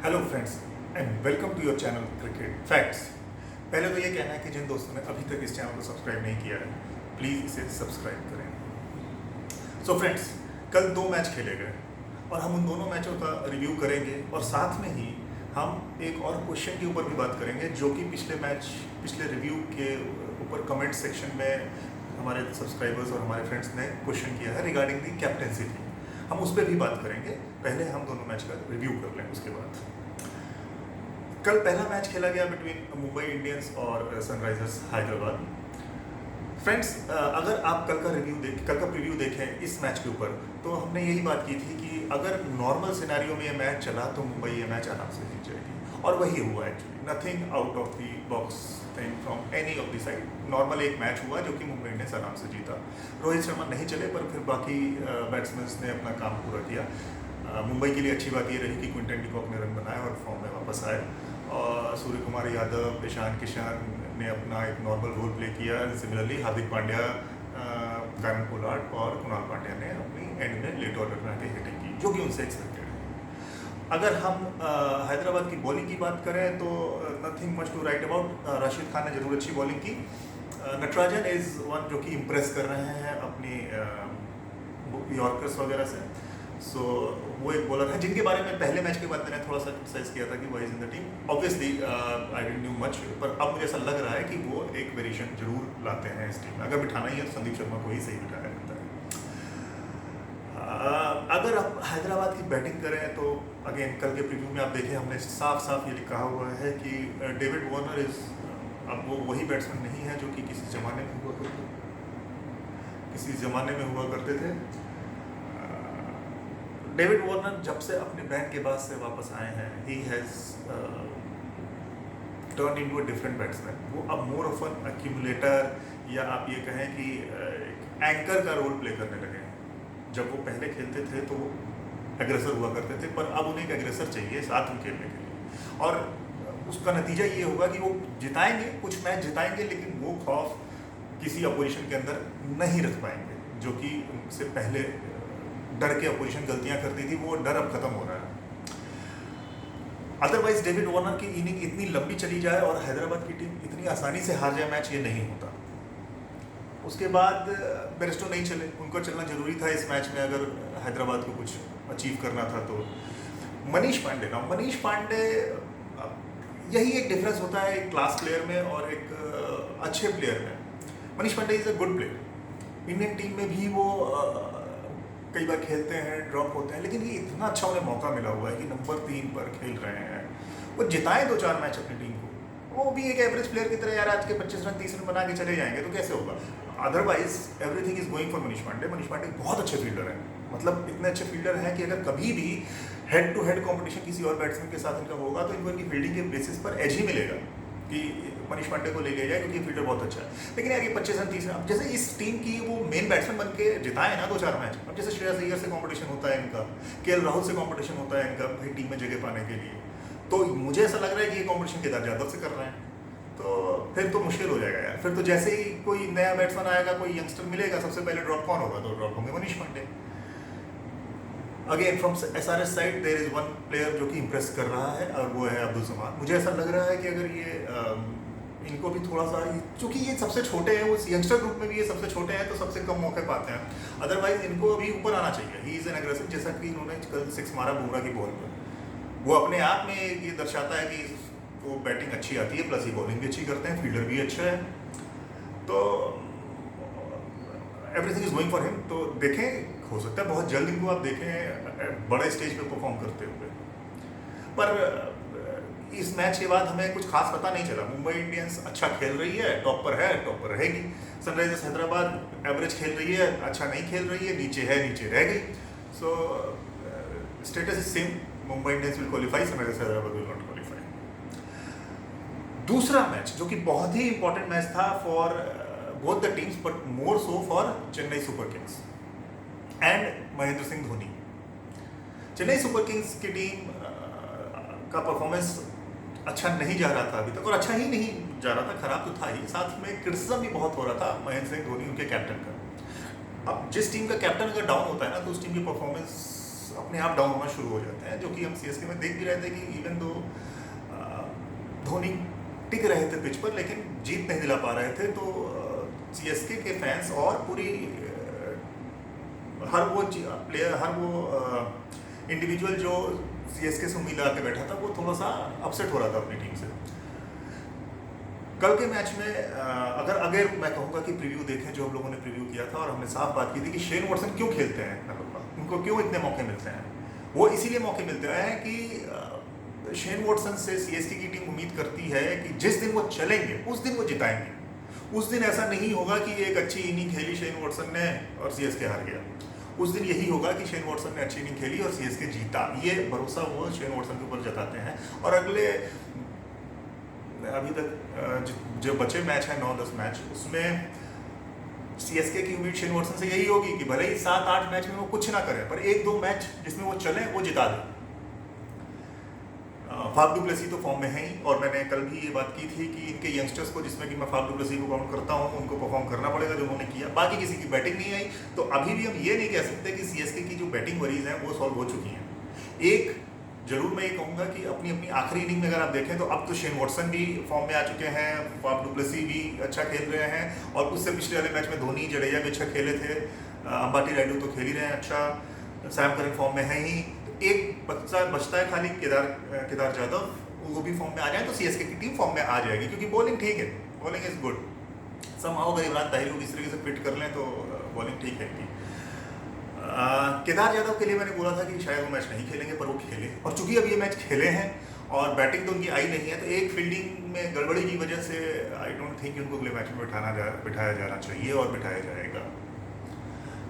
Hello friends and welcome to your channel cricket facts. पहले तो ये कहना है कि जिन दोस्तों ने अभी तक इस चैनल को सब्सक्राइब नहीं किया है प्लीज़ इसे सब्सक्राइब करें। सो फ्रेंड्स, कल 2 मैच खेले गए और हम उन दोनों मैचों का रिव्यू करेंगे और साथ में ही हम एक और क्वेश्चन के ऊपर भी बात करेंगे जो कि पिछले रिव्यू के ऊपर कमेंट सेक्शन में हमारे सब्सक्राइबर्स और हमारे फ्रेंड्स ने क्वेश्चन किया है रिगार्डिंग दी कैप्टेंसी थी। हम उस पर भी बात करेंगे। पहले हम दोनों मैच का रिव्यू कर लें उसके बाद। कल पहला मैच खेला गया बिटवीन मुंबई इंडियंस और सनराइजर्स हैदराबाद। फ्रेंड्स, अगर आप कल का प्रीव्यू देखें इस मैच के ऊपर तो हमने यही बात की थी कि अगर नॉर्मल सिनेरियो में ये मैच चला तो मुंबई ये मैच आराम से जीत जाएगी और वही हुआ actually. Nothing out of the box thing from any of the side. Normal एक मैच हुआ जो कि मुंबई इंडियंस आराम से जीता। रोहित शर्मा नहीं चले पर फिर बाकी बैट्समैन ने अपना काम पूरा किया। मुंबई के लिए अच्छी बात ये रही कि क्विंटन डी कॉक ने रन बनाए और फॉर्म में वापस आए और सूर्य कुमार यादव, ईशान किशन ने अपना एक नॉर्मल रोल प्ले किया। सिमिलरली हार्दिक पांड्या, करण पोलार्ड और कुणाल पांड्या ने अपनी एंड में लेट ऑर्डर बना के हिटिंग की जो कि उनसे एक्सपेक्टेड है। अगर हम हैदराबाद की बॉलिंग की बात करें तो nothing much to write about. Rashid Khan ने जरूर अच्छी बॉलिंग की। नटराजन इज़ वन जो कि इम्प्रेस कर रहे हैं अपनी यॉर्कर्स वगैरह से। सो वो एक बॉलर है जिनके बारे में पहले मैच के बाद मैंने थोड़ा सा क्रिटिसाइज किया था कि why is in the team. Obviously I didn't knew much, पर अब मुझे ऐसा लग रहा है कि वो एक वेरिएशन जरूर लाते हैं इस टीम में। अगर बिठाना ही है तो संदीप शर्मा को ही सही बिठाया जाता है। अगर आप हैदराबाद की बैटिंग करें तो अगेन कल के प्रीव्यू में आप देखें हमने साफ साफ ये लिखा हुआ है कि डेविड वार्नर इज अब वो वही बैट्समैन नहीं है जो कि किसी ज़माने में हुआ करते थे। डेविड वार्नर जब से अपने बैन के बाद से वापस आए हैं he has turn into a different batsman. वो अब मोर ऑफ एन एक्यूमुलेटर या आप ये कहें कि एंकर का रोल प्ले करने लगे हैं। जब वो पहले खेलते थे तो वो एग्रेसर हुआ करते थे, पर अब उन्हें एक एग्रेसर चाहिए साथ में खेलने के लिए और उसका नतीजा ये होगा कि वो जिताएंगे, कुछ मैच जिताएंगे, लेकिन वो खौफ किसी अपोजिशन के अंदर नहीं रख पाएंगे जो कि उनसे पहले डर के अपोजिशन गलतियां करती थी। वो डर अब खत्म हो रहा है। अदरवाइज डेविड वार्नर की इनिंग इतनी लंबी चली जाए और हैदराबाद की टीम इतनी आसानी से हार जाए मैच, ये नहीं होता। उसके बाद बेरेस्टो नहीं चले, उनको चलना जरूरी था इस मैच में अगर हैदराबाद को कुछ अचीव करना था तो। मनीष पांडे यही एक डिफरेंस होता है एक क्लास प्लेयर में और एक अच्छे प्लेयर में। Manish Pandey is a good player. Indian team में भी वो कई बार खेलते हैं, ड्रॉप होते हैं, लेकिन ये इतना अच्छा उन्हें मौका मिला हुआ है कि नंबर 3 पर खेल रहे हैं। वो जिताएं 2-4 मैच अपनी टीम को, वो भी एक एवरेज प्लेयर की तरह यार आज के 25 रन 30 रन बना के चले जाएंगे तो कैसे होगा। Otherwise everything is going for Manish Pandey बहुत अच्छे फील्डर हैं। मतलब इतने अच्छे फील्डर हैं कि अगर कभी भी हेड टू हेड कॉम्पिटिशन किसी और बैट्समैन के साथ इनका होगा तो इनको इनकी फील्डिंग के बेसिस पर एज ही मिलेगा कि मनीष पांडे को ले लिया जाए क्योंकि फील्डर बहुत अच्छा है। लेकिन यार ये 25 रन 30 रन, अब जैसे इस टीम की वो मेन बैट्समैन बन के जिताए ना 2-4 मैच। अब जैसे श्रेयस अय्यर से कंपटीशन होता है इनका, केएल राहुल से कंपटीशन होता है इनका भाई टीम में जगह पाने के लिए, तो मुझे ऐसा लग रहा है कि ये कंपटीशन केदार यादव से कर रहे हैं तो फिर तो मुश्किल हो जाएगा यार। फिर तो जैसे ही कोई नया बैट्समैन आएगा, कोई यंगस्टर मिलेगा, सबसे पहले ड्रॉप कौन होगा तो ड्रॉप होंगे Manish Pandey. Again from SRH side there is one player जो कि इंप्रेस कर रहा है और वो है अब्दुल समाद। मुझे ऐसा लग रहा है कि अगर ये इनको भी थोड़ा सा, क्योंकि ये सबसे छोटे हैं, उस यंगस्टर ग्रुप में भी ये सबसे छोटे हैं तो सबसे कम मौके पाते हैं। अदरवाइज इनको अभी ऊपर आना चाहिए। ही इज़ एन एग्रेसिव, जैसा कि इन्होंने कल 6 मारा बुमराह की बॉल पर। वो अपने आप में ये दर्शाता है कि वो बैटिंग अच्छी आती है, प्लस ही बॉलिंग भी अच्छी करते हैं, फील्डर भी अच्छा है, तो everything is going for him. तो देखें, हो सकता है बहुत जल्द इनको आप देखें बड़े स्टेज पे परफॉर्म करते हुए। पर इस मैच के बाद हमें कुछ खास पता नहीं चला। मुंबई इंडियंस अच्छा खेल रही है, टॉप पर रहेगी। सनराइजर्स हैदराबाद एवरेज खेल रही है, अच्छा नहीं खेल रही है, नीचे रह गई। So status is same, Mumbai Indians will qualify, Sunrisers Hyderabad will not qualify. दूसरा मैच जो कि बहुत ही इंपॉर्टेंट मैच था for both the teams, but more so for Chennai Super Kings and Mahendra Singh Dhoni. Chennai Super Kings की टीम का परफॉर्मेंस अच्छा नहीं जा रहा था अभी तक, और अच्छा ही नहीं जा रहा था, खराब तो था ही, साथ में क्रिटिसिज्म भी बहुत हो रहा था महेंद्र सिंह धोनी उनके कैप्टन का। अब जिस टीम का कैप्टन अगर डाउन होता है ना तो उस टीम की परफॉर्मेंस अपने आप डाउन होना शुरू हो जाते हैं, जो कि हम सीएसके में देख भी रहे थे कि इवन दो धोनी टिक रहे थे पिच पर लेकिन जीत नहीं दिला पा रहे थे। तो सीएसके के फैंस और पूरी हर वो प्लेयर, हर वो इंडिविजुअल जो सीएसके से उम्मीद लगा के बैठा था वो थोड़ा सा अपसेट हो रहा था अपनी टीम से। कल के मैच में अगर मैं कहूँगा कि प्रीव्यू देखें जो हम लोगों ने प्रीव्यू किया था, और हमने साफ बात की थी कि शेन वॉटसन क्यों खेलते हैं इतना लंबा, उनको क्यों इतने मौके मिलते हैं। वो इसीलिए मौके मिलते हैं कि शेन वॉटसन से सीएसके की टीम उम्मीद करती है कि जिस दिन वो चलेंगे उस दिन वो जिताएंगे। उस दिन ऐसा नहीं होगा कि एक अच्छी इनिंग खेली शेन वॉटसन ने और सीएसके हार गया। उस दिन यही होगा कि शेन वॉटसन ने अच्छी इनिंग खेली और सीएसके जीता। ये भरोसा वो शेन वॉटसन के ऊपर जताते हैं। और अगले अभी तक जो बचे मैच हैं 9-10 मैच, उसमें सीएसके की उम्मीद शेन वॉटसन से यही होगी कि भले ही 7-8 मैच में वो कुछ ना करें पर 1-2 मैच जिसमें वो चले वो जिता दें। फाफ डू प्लेसी तो फॉर्म में है ही, और मैंने कल भी ये बात की थी कि इनके यंगस्टर्स को, जिसमें कि मैं फाफ डू प्लेसी को काउंट करता हूँ, उनको परफॉर्म करना पड़ेगा जो उन्होंने किया। बाकी किसी की बैटिंग नहीं आई तो अभी भी हम ये नहीं कह सकते कि सीएसके की जो बैटिंग वरीज हैं वो सॉल्व हो चुकी हैं। एक जरूर मैं ये कहूँगा कि अपनी अपनी आखिरी इनिंग में अगर आप देखें तो अब तो शेन वॉटसन भी फॉर्म में आ चुके हैं, फाफ डू प्लेसी भी अच्छा खेल रहे हैं, और उससे पिछले वाले मैच में धोनी जडेजा भी अच्छा खेले थे, अंबाती रायडू तो खेल ही रहे हैं अच्छा, सैम करन फॉर्म में है ही। एक बचता है खाली केदार जाधव, वो भी फॉर्म में आ जाए तो सीएसके की टीम फॉर्म में आ जाएगी, क्योंकि बॉलिंग ठीक है, बॉलिंग इज गुड। समहाउ अगर इमरान ताहिर को इस तरीके से फिट कर लें तो बॉलिंग ठीक है। केदार यादव के लिए मैंने बोला था कि शायद वो मैच नहीं खेलेंगे, पर वो खेले, और चूंकि अब ये मैच खेले हैं और बैटिंग तो उनकी आई नहीं है, तो एक फील्डिंग में गड़बड़ी की वजह से आई डोंट थिंक उनको अगले मैच में बिठाया जाना चाहिए, और बिठाया जाएगा।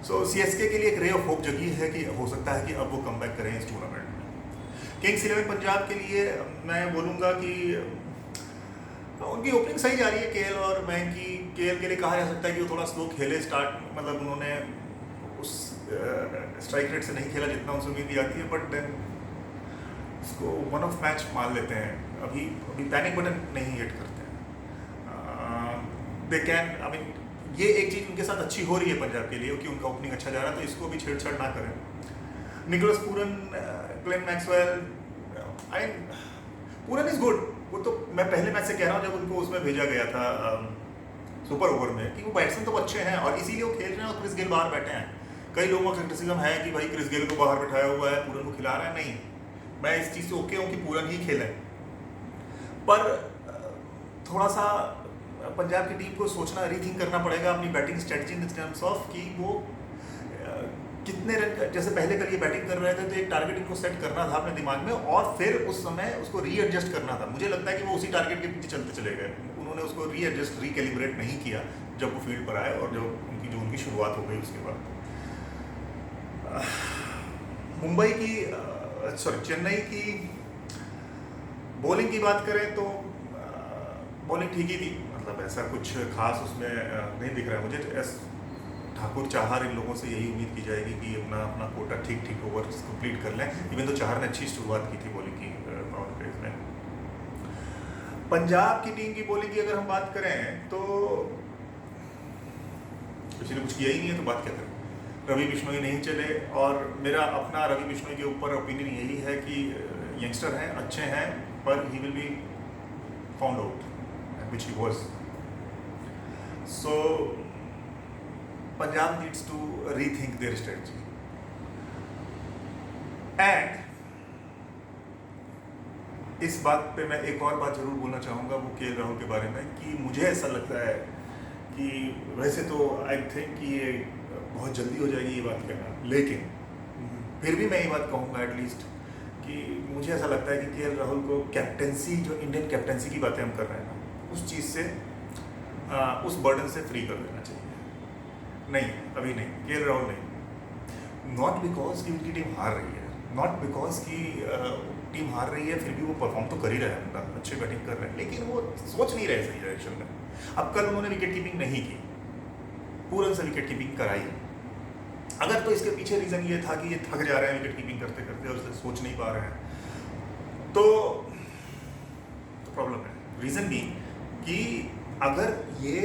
सो सीएसके के लिए एक रे ऑफ होप जगी है कि हो सकता है कि अब वो कमबैक करें इस टूर्नामेंट में। किंग्स 11 पंजाब के लिए मैं बोलूँगा कि उनकी ओपनिंग सही जा रही है केएल और मैंकी। केएल के लिए कहा जा सकता है कि वो थोड़ा स्लो खेले स्टार्ट, मतलब उन्होंने उस स्ट्राइक रेट से नहीं खेला जितना उनसे उम्मीद आती है, बट देन उसको वन ऑफ मैच मान लेते हैं। अभी पैनिक बटन नहीं हिट करते हैं। दे कैन, आई मीन ये एक चीज़ उनके साथ अच्छी हो रही है पंजाब के लिए कि उनका ओपनिंग अच्छा जा रहा है, तो इसको भी छेड़छाड़ ना करें। Nicholas Pooran, Glenn Maxwell, Pooran is good. वो तो मैं पहले मैच से कह रहा हूँ जब उनको उसमें भेजा गया था सुपर ओवर में, कि वो बैट्समैन तो अच्छे हैं और इसीलिए वो खेल रहे हैं, और क्रिस गेल बाहर बैठे हैं। कई लोगों का क्रिटिसिज्म है कि भाई क्रिस गेल को बाहर बैठाया हुआ है, पूरन को खिला रहा है। नहीं, मैं इस चीज़ से ओके हूँ कि पूरन ही खेलें, पर थोड़ा सा पंजाब की टीम को सोचना, रीथिंक करना पड़ेगा अपनी batting strategy in terms of कि वो कितने रन, जैसे पहले कल ये बैटिंग कर रहे थे तो एक टारगेट इनको सेट करना था अपने दिमाग में, और फिर उस समय उसको रीएडजस्ट करना था। मुझे लगता है कि वो उसी टारगेट के पीछे चलते चले गए, उन्होंने उसको रीएडजस्ट, रिकैलिब्रेट नहीं किया जब वो फील्ड पर आए, और जो उनकी शुरुआत हो गई उसके बाद। मुंबई की चेन्नई की बॉलिंग की बात करें तो बॉलिंग ठीक ही थी, मतलब ऐसा कुछ खास उसमें नहीं दिख रहा है मुझे। ठाकुर, चाहर, इन लोगों से यही उम्मीद की जाएगी कि अपना कोटा ठीक ओवर कंप्लीट कर लें। इवन तो चाहर ने अच्छी शुरुआत की थी बॉलिंग की पावर प्लेज में। पंजाब की टीम की बॉलिंग की अगर हम बात करें तो किसी ने कुछ किया ही नहीं है, तो बात क्या करें। रवि बिश्नोई नहीं चले, और मेरा अपना रवि बिश्नोई के ऊपर ओपिनियन यही है कि यंगस्टर हैं, अच्छे हैं, पर he will be found out which he was. So Punjab needs to rethink their strategy. And इस बात पे मैं एक और बात जरूर बोलना चाहूँगा, वो केएल राहुल के बारे में, कि मुझे ऐसा लगता है कि वैसे तो आई थिंक कि ये बहुत जल्दी हो जाएगी ये बात कहना, लेकिन फिर भी मैं ये बात कहूँगा एटलीस्ट कि मुझे ऐसा लगता है कि केएल राहुल को कैप्टेंसी, जो इंडियन कैप्टेंसी की बातें हम कर रहे हैं ना, उस चीज़ से, उस बर्डन से फ्री कर देना चाहिए। नहीं, अभी नहीं, केएल राहुल नहीं। नॉट बिकॉज कि उनकी टीम हार रही है, नॉट बिकॉज कि टीम हार रही है, फिर भी वो परफॉर्म तो कर ही रहा है, बंदा अच्छे बैटिंग कर रहे हैं, लेकिन वो सोच नहीं रहे सही डायरेक्शन में। अब कल उन्होंने विकेट कीपिंग नहीं की, पूरन से विकेट कीपिंग कराई। अगर तो इसके पीछे रीज़न ये था कि ये थक जा रहे हैं विकेट कीपिंग करते करते और सोच नहीं पा रहे हैं, तो प्रॉब्लम है। रीज़न भी कि अगर ये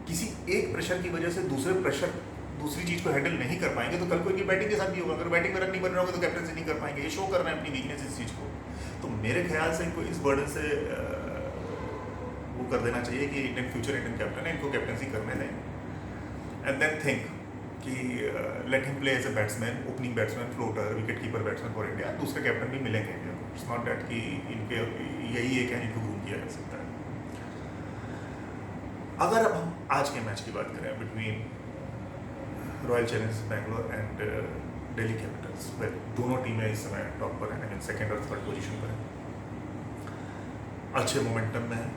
किसी एक प्रेशर की वजह से दूसरे प्रेशर दूसरी चीज़ को हैंडल नहीं कर पाएंगे तो कल को इनकी बैटिंग के साथ भी होगा। अगर बैटिंग में रन नहीं बन रहे होंगे तो कैप्टनसी नहीं कर पाएंगे। ये शो कर रहे हैं अपनी वीकनेस इस चीज़ को। तो मेरे ख्याल से इनको इस बर्डन से वो कर देना चाहिए कि इंडियन फ्यूचर इंडियन कैप्टन है, इनको कैप्टनसी करने दें एंड देन थिंक कि let him play as a batsman, opening batsman, floater, wicket keeper batsman for India. दूसरे कैप्टन भी मिलेंगे इंडिया को। इट्स नॉट दैट कि इनके यही एक है जिनको ग्रूम किया जा सकता है। अगर अब हम आज के मैच की बात करें between Royal Challengers Bangalore and Delhi Capitals, दोनों टीमें इस समय टॉप पर हैं, आई मीन सेकेंड और थर्ड पोजीशन पर हैं, अच्छे मोमेंटम में हैं।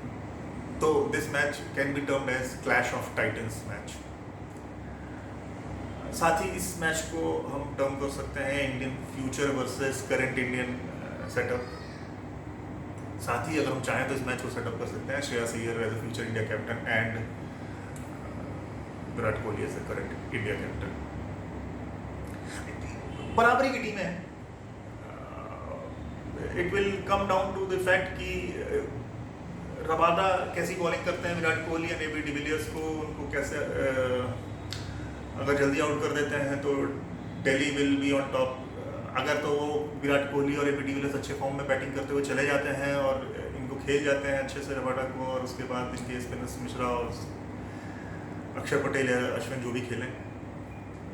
तो this match can be termed as clash of titans match. साथ ही इस मैच को हम टर्म कर सकते हैं Indian future versus current Indian setup. साथ ही अगर हम चाहें तो इस मैच को सेटअप कर सकते हैं Shreyas Iyer as a future India captain and Virat Kohli as a current India captain. बराबरी की टीम है। It will come down to the fact कि रबादा कैसी बॉलिंग करते हैं Virat Kohli and AB de Villiers को, उनको कैसे अगर जल्दी आउट कर देते हैं तो Delhi will be on top. अगर तो वो विराट कोहली और एबी डिविलियर्स अच्छे फॉर्म में बैटिंग करते हुए चले जाते हैं और इनको खेल जाते हैं अच्छे से रबाडा को, और उसके बाद इनके स्पिनर्स मिश्रा और अक्षर पटेल या अश्विन जो भी खेलें,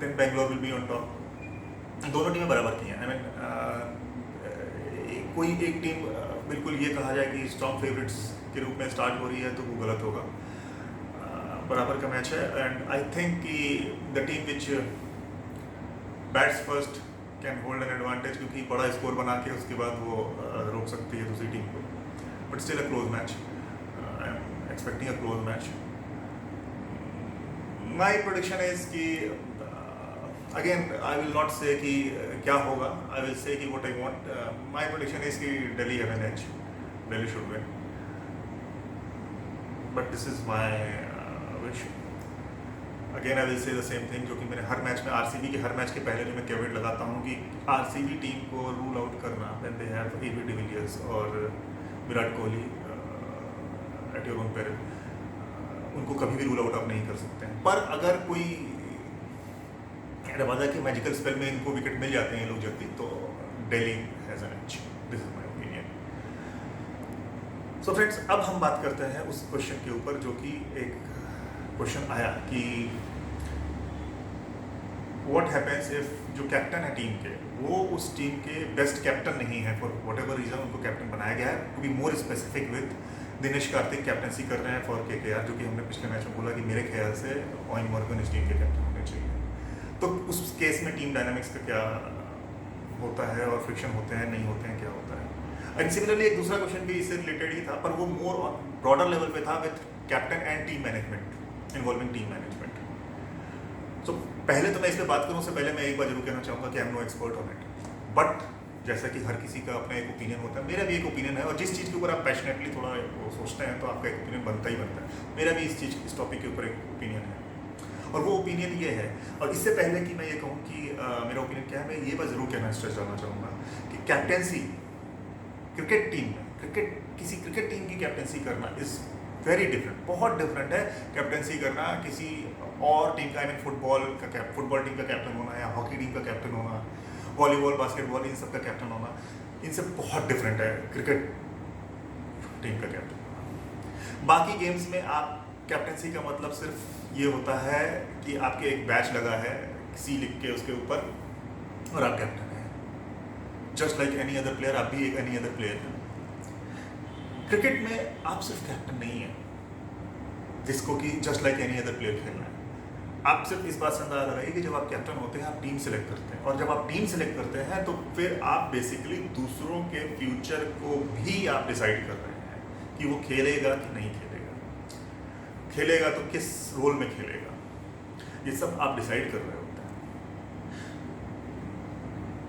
then Bangalore will be on top. दोनों टीमें बराबर की हैं। आई मीन कोई एक टीम बिल्कुल ये कहा जाए कि स्ट्रॉन्ग फेवरेट्स के रूप में स्टार्ट हो रही है तो वो गलत होगा। बराबर का मैच है एंड आई थिंक कि the team which bats first can hold an advantage, क्योंकि बड़ा स्कोर बना के उसके बाद वो रोक सकती है दूसरी टीम को। But still a close match, I am expecting a close match. My prediction is कि again I will not say कि क्या होगा, आई विल से कि what I want. My prediction is कि Delhi have an edge, Delhi should win, but this is my wish. Again I will say the same thing जो कि मैंने हर match में RCB के हर मैच के पहले जो मैं कैवेट लगाता हूँ कि आरसीबी टीम को रूल आउट करना when they have AB de Villiers और Virat Kohli at your own peril, उनको कभी भी रूल आउट आप नहीं कर सकते हैं। पर अगर कोई रबादा के मैजिकल स्पेल में इनको विकेट मिल जाते हैं लोग जल्दी, तो Delhi has an edge. This is my opinion. So friends, अब हम बात करते हैं उस क्वेश्चन के ऊपर जो कि एक क्वेश्चन आया कि व्हाट हैपेंस इफ जो कैप्टन है टीम के, वो उस टीम के बेस्ट कैप्टन नहीं है, फॉर वट एवर रीजन उनको कैप्टन बनाया गया है। To be more specific, with Dinesh Karthik captaincy कर रहे हैं फॉर केकेआर, जो कि हमने पिछले मैच में बोला कि मेरे ख्याल से ओवेन मॉर्गन इस टीम के कैप्टन होने चाहिए। तो उस केस में टीम डायनामिक्स का क्या होता है और फ्रिक्शन होते हैं नहीं होते हैं, क्या होता है। एंड सिमिलरली एक दूसरा क्वेश्चन भी इससे रिलेटेड ही था, पर वो मोर ब्रॉडर लेवल पे था with captain and team management, involving team management. So पहले तो मैं इस पर बात करूँ उससे पहले मैं एक बार जरूर कहना चाहूँगा कि I am no expert on it, but जैसा कि हर किसी का अपना एक ओपिनियन होता है, मेरा भी एक ओपिनियन है, और जिस चीज़ के ऊपर आप पैशनेटली थोड़ा वो सोचते हैं तो आपका एक ओपिनियन बनता ही बनता है। मेरा भी इस टॉपिक के ऊपर एक ओपिनियन है, और वो ओपिनियन ये है। और इससे पहले कि मैं ये कहूँ कि मेरा ओपिनियन क्या है, मैं ये बात ज़रूर कहना स्ट्रेस डालना चाहूँगा कि कैप्टेंसी क्रिकेट टीम में, किसी क्रिकेट टीम की कैप्टेंसी करना इज़ वेरी डिफरेंट, बहुत डिफरेंट है कैप्टेंसी करना किसी और टीम का। आई मीन फुटबॉल टीम का कैप्टन होना या हॉकी टीम का कैप्टन होना, वॉलीबॉल, बास्केटबॉल, इन सब का कैप्टन होना, इनसे बहुत डिफरेंट है क्रिकेट टीम का कैप्टन होना। बाकी गेम्स में आप कैप्टेंसी का मतलब सिर्फ ये होता है कि आपके एक बैच लगा है सी लिख के उसके ऊपर और आप कैप्टन हैं, just like any other player, आप भी एक एनी अदर प्लेयर हैं। क्रिकेट में आप सिर्फ कैप्टन नहीं है जिसको कि just like any other player खेलना है। आप सिर्फ इस बात से अंदाजा लगाइए कि जब आप कैप्टन होते हैं आप टीम सेलेक्ट करते हैं, और जब आप टीम सेलेक्ट करते हैं तो फिर आप बेसिकली दूसरों के फ्यूचर को भी आप डिसाइड कर रहे हैं कि वो खेलेगा कि नहीं खेलेगा, खेलेगा तो किस रोल में खेलेगा, ये सब आप डिसाइड कर रहे होते हैं।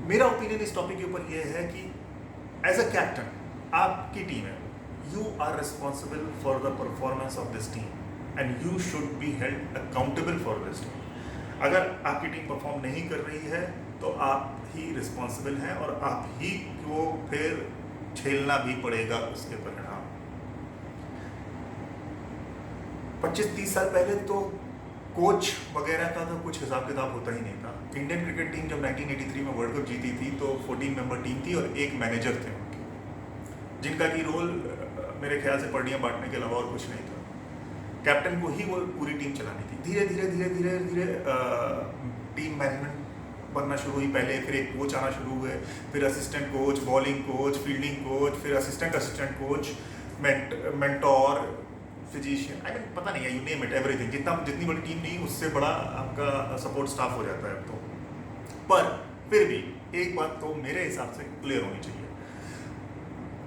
मेरा ओपिनियन इस टॉपिक के ऊपर ये है कि एज अ कैप्टन आपकी टीम है, you are responsible for the performance of this team and you should be held accountable for this team. अगर आपकी टीम परफॉर्म नहीं कर रही है तो आप ही रिस्पॉन्सिबल हैं और आप ही को फिर झेलना भी पड़ेगा उसके परिणाम। 25-30 साल पहले तो कोच वगैरह का तो कुछ हिसाब किताब होता ही नहीं था। इंडियन क्रिकेट टीम जब 1983 में वर्ल्ड कप जीती थी तो 14 मेंबर टीम थी और एक मैनेजर थे उनके, जिनका की रोल मेरे ख्याल से पढ़ियाँ बांटने के अलावा और कुछ नहीं था। कैप्टन को ही वो पूरी टीम चलानी थी। धीरे धीरे धीरे धीरे धीरे टीम मैनेजमेंट बनना शुरू हुई पहले, फिर एक कोच आना शुरू हुए, फिर assistant coach, bowling coach, fielding coach, फिर assistant coach, mentor, physician, I mean पता नहीं है, यू नेम इट, एवरीथिंग। जितनी बड़ी टीम नहीं उससे बड़ा आपका सपोर्ट स्टाफ हो जाता है अब तो। पर फिर भी एक बात तो मेरे हिसाब से क्लियर होनी चाहिए,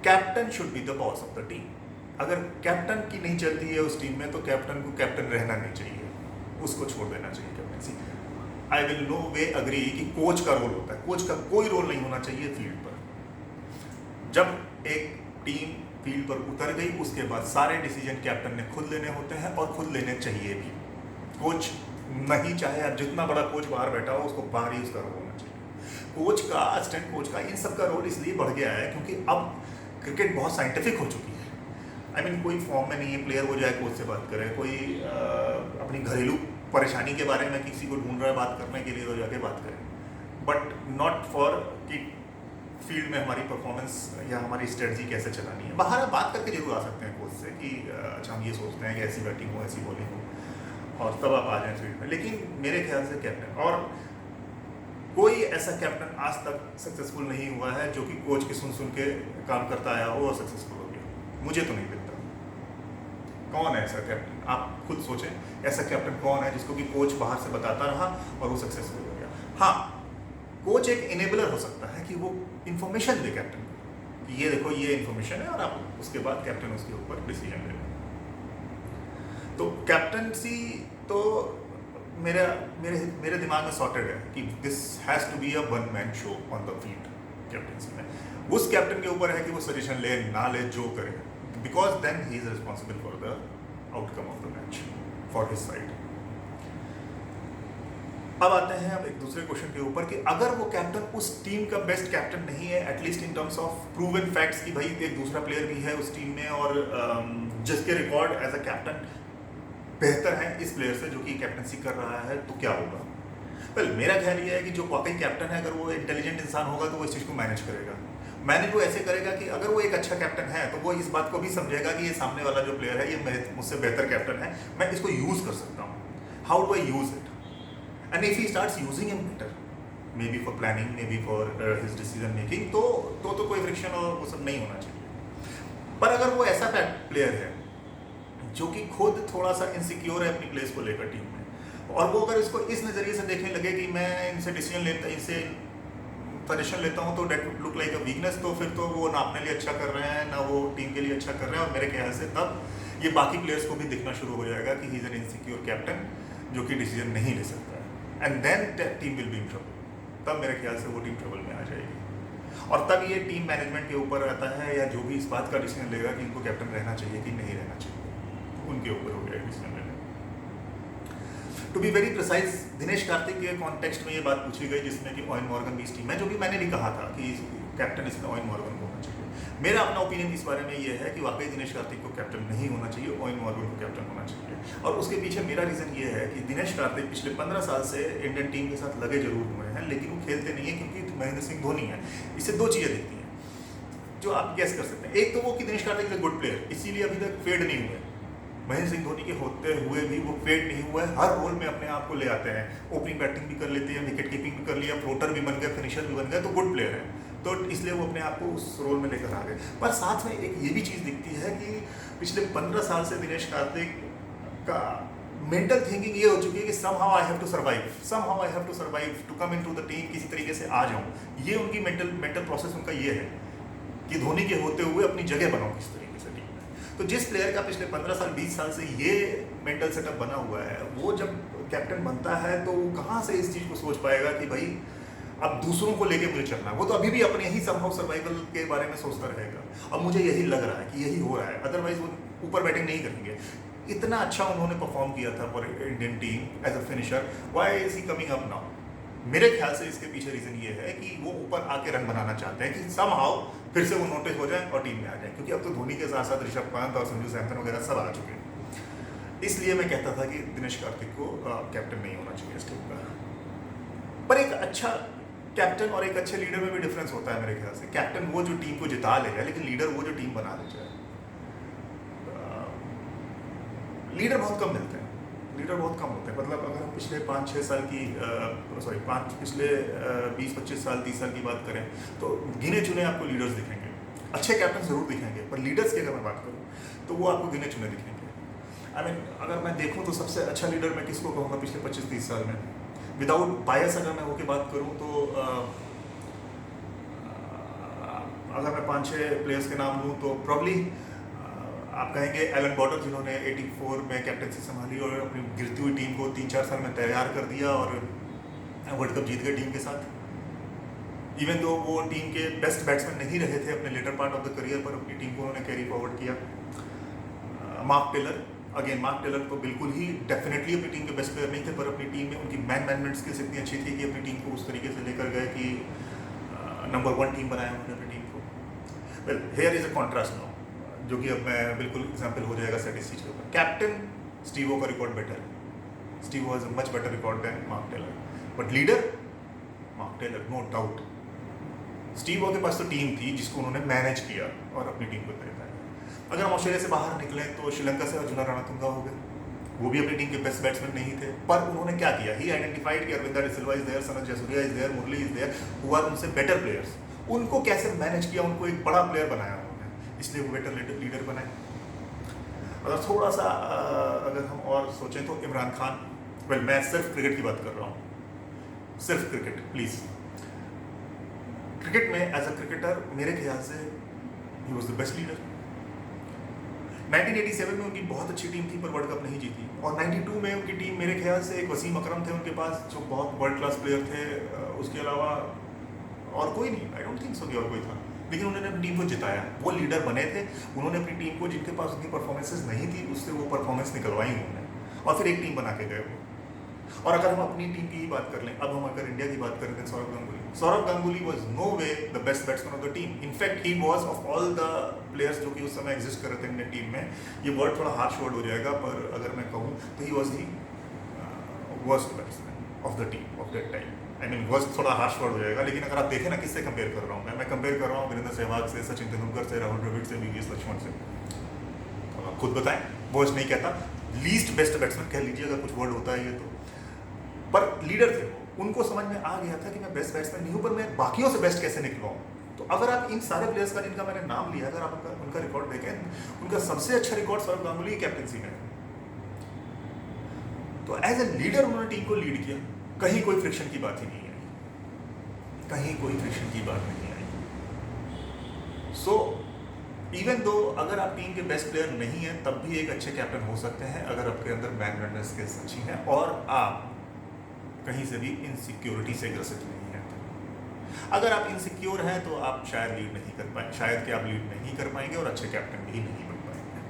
captain should be the boss of the team. अगर कैप्टन की नहीं चलती है उस टीम में तो कैप्टन को कैप्टन रहना नहीं चाहिए, उसको छोड़ देना चाहिए captaincy. I will no way agree कि कोच का रोल होता है, कोच का कोई रोल नहीं होना चाहिए फील्ड पर। जब एक टीम फील्ड पर उतर गई उसके बाद सारे डिसीजन कैप्टन ने खुद लेने होते हैं और खुद लेने चाहिए भी। कोच नहीं, चाहे आप जितना बड़ा कोच बाहर बैठा हो उसको बाहर ही उसका रोल होना चाहिए। कोच का, असिस्टेंट कोच का, इन सब का रोल इसलिए बढ़ गया है क्योंकि अब क्रिकेट बहुत साइंटिफिक हो चुकी है। आई मीन कोई फॉर्म में नहीं है, प्लेयर वो जाए कोच से बात करे, कोई अपनी घरेलू परेशानी के बारे में किसी को ढूंढ रहा है बात करने के लिए तो जाके बात करें, बट नॉट फॉर कि फील्ड में हमारी परफॉर्मेंस या हमारी स्ट्रेटजी कैसे चलानी है। बाहर आप बात करके जरूर आ सकते हैं कोच से कि अच्छा हम ये सोचते हैं कि ऐसी बैटिंग हो, ऐसी बॉलिंग हो, और तब आप आ जाएं फील्ड में। लेकिन मेरे ख्याल से कैप्टन, और कोई ऐसा कैप्टन आज तक सक्सेसफुल नहीं हुआ है जो कि कोच की सुन के काम करता आया हो और सक्सेसफुल हो गया। मुझे तो नहीं लगता। कौन है ऐसा कैप्टन? आप खुद सोचें, ऐसा कैप्टन कौन है जिसको कि कोच बाहर से बताता रहा और वो सक्सेसफुल हो गया? हाँ, कोच एक इनेबलर हो सकता है कि वो इंफॉर्मेशन दे कैप्टन को कि ये देखो ये इंफॉर्मेशन है, और आप उसके बाद कैप्टन उसके ऊपर डिसीजन ले लें। तो कैप्टनसी तो मेरे मेरे दिमाग में सॉर्टेड है कि this has to be a one man show on the field. Captaincy में उस कैप्टन के ऊपर है कि वो सजेशन ले ना ले, जो करे, because then he is responsible for the outcome of the match for his side. अब आते हैं अब एक दूसरे क्वेश्चन के ऊपर कि अगर वो कैप्टन उस टीम का बेस्ट कैप्टन नहीं है, at least in terms of proven facts कि भाई एक दूसरा प्लेयर भी है उस टीम में और जिसके रिकॉर्ड एज अ कैप्टन बेहतर है इस प्लेयर से जो कि कैप्टनसी कर रहा है, तो क्या होगा? वेल, मेरा ख्याल ये है कि जो वाकई कैप्टन है, अगर वो इंटेलिजेंट इंसान होगा तो वो इस चीज़ को मैनेज करेगा। मैनेज वो ऐसे करेगा कि अगर वो एक अच्छा कैप्टन है तो वो इस बात को भी समझेगा कि ये सामने वाला जो प्लेयर है ये मुझसे बेहतर कैप्टन है, मैं इसको यूज़ कर सकता हूँ। How do I use it? And if he starts using him better, may be for planning, may be for his decision making, तो कोई फ्रिक्शन और वो सब नहीं होना चाहिए। पर अगर वो ऐसा प्लेयर है जो कि खुद थोड़ा सा इनसिक्योर है अपनी प्लेस को लेकर टीम में, और वो अगर इसको इस नज़रिए से देखने लगे कि मैं इनसे सजेशन लेता हूँ तो that would look like a weakness, तो फिर तो वो ना अपने लिए अच्छा कर रहे हैं ना वो टीम के लिए अच्छा कर रहे हैं, और मेरे ख्याल से तब ये बाकी प्लेयर्स को भी दिखना शुरू हो जाएगा कि he is an insecure captain जो कि डिसीजन नहीं ले सकता है, and then team will be in trouble. तब मेरे ख्याल से वो टीम ट्रबल में आ जाएगी, और तब ये टीम मैनेजमेंट के ऊपर रहता है या जो भी इस बात का डिसीजन लेगा कि इनको कैप्टन रहना चाहिए कि नहीं रहना चाहिए, उनके ऊपर हो गया डिसीजन लेना। To be very precise, Dinesh Karthik के कॉन्टेक्स्ट में ये बात पूछी गई जिसमें कि ओवेन मॉर्गन भी इस टीम है, जो कि मैंने भी कहा था कि कैप्टन इसमें ओवेन मॉर्गन को होना चाहिए। मेरा अपना ओपिनियन इस बारे में ये है कि वाकई दिनेश कार्तिक को कैप्टन नहीं होना चाहिए, ओवेन मॉर्गन को कैप्टन होना चाहिए। और उसके पीछे मेरा रीज़न ये है कि दिनेश कार्तिक पिछले 15 साल से इंडियन टीम के साथ लगे जरूर हुए हैं, लेकिन वो खेलते नहीं है क्योंकि महेंद्र सिंह धोनी है। इससे दो चीज़ें दिखती हैं जो आप गेस कर सकते हैं। एक तो वो कि Dinesh Karthik is a good player, इसीलिए अभी तक फेड नहीं हुए। महेंद्र सिंह धोनी के होते हुए भी वो फेड नहीं हुआ है, हर रोल में अपने आप को ले आते हैं, ओपनिंग बैटिंग भी कर लेते हैं, विकेट कीपिंग भी कर लिया, फ्लोटर भी बन गए, फिनिशर भी बन गए, तो गुड प्लेयर है, तो इसलिए वो अपने आप को उस रोल में लेकर आ गए। पर साथ में एक ये भी चीज़ दिखती है कि पिछले 15 साल से दिनेश कार्तिक का मेंटल थिंकिंग ये हो चुकी है कि somehow I have to survive to come into the team, किसी तरीके से आ जाऊं। ये उनकी मेंटल प्रोसेस उनका ये है कि धोनी के होते हुए अपनी जगह बनाओ किस तरीके से टीम में। तो जिस प्लेयर का पिछले 15 साल 20 साल से ये मेंटल सेटअप बना हुआ है, वो जब कैप्टन बनता है तो कहाँ से इस चीज़ को सोच पाएगा कि भाई अब दूसरों को लेके मुझे चलना है। वो तो अभी भी अपने ही समहाउ सर्वाइवल के बारे में सोचता रहेगा, और मुझे यही लग रहा है कि यही हो रहा है, अदरवाइज वो ऊपर बैटिंग नहीं करेंगे। इतना अच्छा उन्होंने परफॉर्म किया था for Indian team as a finisher, why is he coming up now? मेरे ख्याल से इसके पीछे रीज़न ये है कि वो ऊपर आके रन बनाना चाहते हैं कि समहाउ फिर से वो नोटिस हो जाए और टीम में आ जाए, क्योंकि अब तो धोनी के साथ साथ ऋषभ पंत और संजू सैमसन वगैरह सब आ चुके हैं। इसलिए मैं कहता था कि दिनेश कार्तिक को कैप्टन नहीं होना चाहिए इस टीम का। पर एक अच्छा कैप्टन और एक अच्छे लीडर में भी डिफरेंस होता है मेरे ख्याल से। कैप्टन वो जो टीम को जिता लेगा, लेकिन लीडर वो जो टीम बना ले जाए। लीडर बहुत कम मिलते हैं, लीडर बहुत कम होते हैं। मतलब अगर हम पिछले 5-6 साल की पिछले 20-25 साल 30 साल की बात करें तो गिने चुने आपको लीडर्स दिखेंगे। अच्छे कैप्टन जरूर दिखेंगे, पर लीडर्स की अगर मैं बात करूँ तो वो आपको गिने चुने दिखेंगे। अगर मैं देखूं तो सबसे अच्छा लीडर मैं किसको कहूँगा पिछले 25-30 साल में, विदाउट बायस अगर मैं होके बात करूं तो अगर मैं 5-6 प्लेयर्स के नाम लूं तो प्रॉब्ली आप कहेंगे एलन बॉर्डर, जिन्होंने 84 में कैप्टनसी संभाली और अपनी गिरती हुई टीम को 3-4 साल में तैयार कर दिया और वर्ल्ड कप जीत गए टीम के साथ। इवन दो वो टीम के बेस्ट बैट्समैन नहीं रहे थे अपने later part of the career, पर अपनी टीम को उन्होंने कैरी फॉरवर्ड किया। Mark Taylor, again Mark Taylor तो बिल्कुल ही डेफिनेटली अपनी टीम के बेस्ट प्लेयर नहीं थे, पर अपनी टीम में उनकी मैन मैनेजमेंट स्किल्स इतनी अच्छी थी कि अपनी टीम को उस तरीके से लेकर गए कि नंबर 1 टीम बनाया उन्होंने अपनी टीम को। Well here is a contrast now, जो कि अब मैं बिल्कुल एग्जाम्पल हो जाएगा सेट इस चीज़ के ऊपर। कैप्टन स्टीवो का रिकॉर्ड बेटर है, Stevo has a much better record than Mark Taylor, but leader Mark Taylor no doubt. Stevo के पास तो टीम थी जिसको उन्होंने मैनेज किया और अपनी टीम को दिखाया। अगर हम ऑस्ट्रेलिया से बाहर निकले तो श्रीलंका से अर्जुन रणतुंगा हो गए, वो भी अपनी टीम के बेस्ट बैट्समैन नहीं थे, पर उन्होंने क्या किया, ही आइडेंटिफाइड कि Aravinda de Silva is there, Sanath Jayasuriya is there, Murali is there, who are उनसे बेटर प्लेयर्स। उनको कैसे मैनेज किया, उनको एक बड़ा प्लेयर बनाया उन्होंने, इसलिए वो बेटर लीडर बनाए। अगर थोड़ा सा अगर हम और सोचें तो इमरान खान, वेल मैं सिर्फ क्रिकेट की बात कर रहा हूँ, सिर्फ क्रिकेट प्लीज। क्रिकेट में एज अ क्रिकेटर मेरे ख्याल से he was the best leader. 1987 में उनकी बहुत अच्छी टीम थी पर वर्ल्ड कप नहीं जीती, और 92 में उनकी टीम मेरे ख्याल से एक वसीम अकरम थे उनके पास जो बहुत वर्ल्ड क्लास प्लेयर थे, उसके अलावा और कोई नहीं, आई डोंट थिंक सो कि और कोई था, लेकिन उन्होंने अपनी टीम को जिताया। वो लीडर बने थे, उन्होंने अपनी टीम को जिनके पास उनकी परफॉर्मेंसेज नहीं थी उससे वो परफॉर्मेंस निकलवाई उन्होंने और फिर एक टीम बना के गए वो। और अगर हम अपनी टीम की ही बात कर लें, अब हम अगर इंडिया की बात करें तो Sourav Ganguly was no way the best batsman of the team. In fact he was of all the players जो कि उस समय एग्जिस्ट कर रहे थे इंडियन टीम में, ये वर्ड थोड़ा हार्श वर्ड हो जाएगा पर अगर मैं कहूँ तो he was the worst batsman of the team of that time. I mean worst थोड़ा हार्श वर्ड हो जाएगा, लेकिन अगर आप देखें ना किससे कंपेयर कर रहा हूँ मैं कंपेयर कर रहा हूँ वीरेंद्र सहवाग से, सचिन तेंदुलकर से, राहुल द्रविड़ से, वीवीएस लक्ष्मण से। तो आप खुद बताएं, वर्स्ट नहीं कहता, लीस्ट बेस्ट बैट्समैन कह लीजिए अगर कुछ वर्ड होता है ये तो, पर लीडर थे। उनको समझ में आ गया था कि मैं बेस्ट बैट्समैन नहीं हूँ, पर मैं बाकियों से बेस्ट कैसे निकलवाऊँ। तो अगर आप इन सारे प्लेयर्स का जिनका मैंने नाम लिया, अगर आप उनका रिकॉर्ड देखें, उनका सबसे अच्छा रिकॉर्ड सौरव गांगुली की कैप्टनसी में। तो एज ए लीडर उन्होंने टीम को लीड किया, कहीं कोई फ्रिक्शन की बात ही नहीं आई, कहीं कोई फ्रिक्शन की बात नहीं आई। सो इवन दो अगर आप टीम के बेस्ट प्लेयर नहीं हैं तब भी एक अच्छे कैप्टन हो सकते हैं अगर आपके अंदर मैनेजमेंट स्किल्स अच्छी हैं और आप कहीं से भी इनसिक्योरिटी से ग्रसित नहीं है। अगर आप इनसिक्योर हैं तो आप शायद लीड नहीं कर पाएंगे, शायद कि आप लीड नहीं कर पाएंगे और अच्छे कैप्टन भी नहीं बन पाएंगे।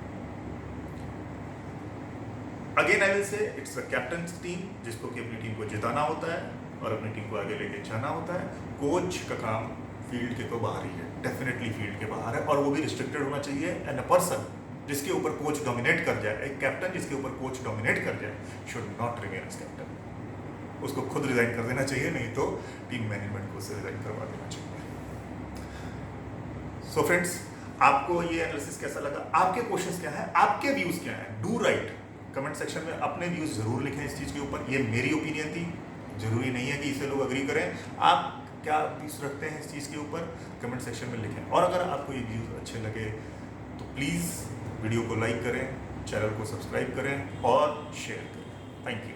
अगेन आई विल से इट्स अ कैप्टन्स टीम जिसको कि अपनी टीम को जिताना होता है और अपनी टीम को आगे लेके जाना होता है। कोच का काम फील्ड के तो बाहर ही है, डेफिनेटली फील्ड के बाहर है, और वो भी रिस्ट्रिक्टेड होना चाहिए। एंड अ पर्सन जिसके ऊपर कोच डोमिनेट कर जाए, एक कैप्टन जिसके ऊपर कोच डोमिनेट कर जाए should not remain as captain. उसको खुद रिजाइन कर देना चाहिए, नहीं तो टीम मैनेजमेंट को उससे रिजाइन करवा देना चाहिए। सो फ्रेंड्स, आपको ये एनालिसिस कैसा लगा, आपके क्वेश्चंस क्या हैं, आपके व्यूज क्या हैं, डू राइट कमेंट सेक्शन में अपने व्यूज जरूर लिखें इस चीज के ऊपर। ये मेरी ओपिनियन थी, जरूरी नहीं है कि इसे लोग अग्री करें। आप क्या व्यूज रखते हैं इस चीज के ऊपर कमेंट सेक्शन में लिखें, और अगर आपको ये व्यूज अच्छे लगे तो प्लीज वीडियो को लाइक करें, चैनल को सब्सक्राइब करें और शेयर करें। Thank you.